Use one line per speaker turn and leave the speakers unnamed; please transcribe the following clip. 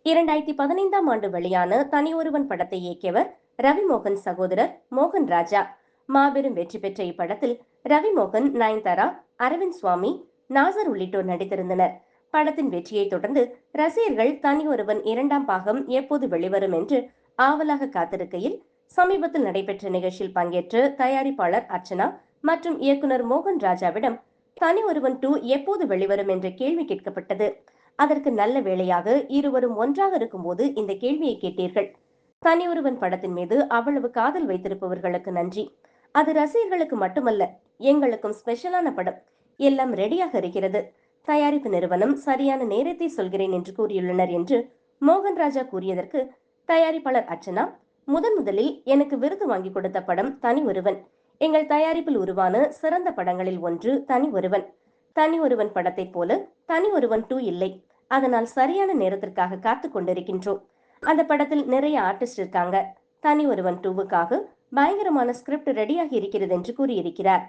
2015ஆம் ஆண்டு வெளியான தனி ஒருவன் படத்தை இயக்கியவர் ரவிமோகன் சகோதரர் மோகன் ராஜா. மாபெரும் வெற்றி பெற்ற இப்படத்தில் ரவிமோகன், நயன்தாரா, அரவிந்த் சுவாமி, நாசர் உள்ளிட்டோர் நடித்திருந்தனர். படத்தின் வெற்றியை தொடர்ந்து ரசிகர்கள் தனி ஒருவன் இரண்டாம் பாகம் எப்போது வெளிவரும் என்று ஆவலாக காத்திருக்கையில், சமீபத்தில் நடைபெற்ற நிகழ்ச்சியில் பங்கேற்று தயாரிப்பாளர் அர்ச்சனா மற்றும் இயக்குனர் மோகன் ராஜாவிடம் தனி ஒருவன் 2 எப்போது வெளிவரும் என்ற கேள்வி கேட்கப்பட்டது. அதற்கு நல்ல வேளையாக இருவரும் ஒன்றாக இருக்கும்போது இந்த கேள்வியை கேட்டீர்கள். தனி ஒருவன் படத்தின் மீது அவ்வளவு காதல் வைத்திருப்பவர்களுக்கு நன்றி. அது ரசிகர்களுக்கு மட்டுமல்ல, எங்களுக்கும் ஸ்பெஷலான படம். எல்லாம் ரெடியாக இருக்கிறது. தயாரிப்பு நிறுவனம் சரியான நேரத்தை சொல்கிறேன் என்று கூறியுள்ளனர் என்று மோகன் ராஜா கூறியதற்கு தயாரிப்பாளர் அர்ச்சனா, முதலில் எனக்கு விருது வாங்கி கொடுத்த படம் தனி ஒருவன். எங்கள் தயாரிப்பில் உருவான சிறந்த படங்களில் ஒன்று தனி ஒருவன். தனி ஒருவன் படத்தை போல தனி ஒருவன் 2 இல்லை. அதனால் சரியான நேரத்திற்காக காத்து கொண்டிருக்கின்றோம். அந்த படத்தில் நிறைய ஆர்டிஸ்ட் இருக்காங்க. தனி ஒருவன் 2வுக்காக பயங்கரமான ஸ்கிரிப்ட் ரெடியாகி இருக்கிறது என்று கூறியிருக்கிறார்.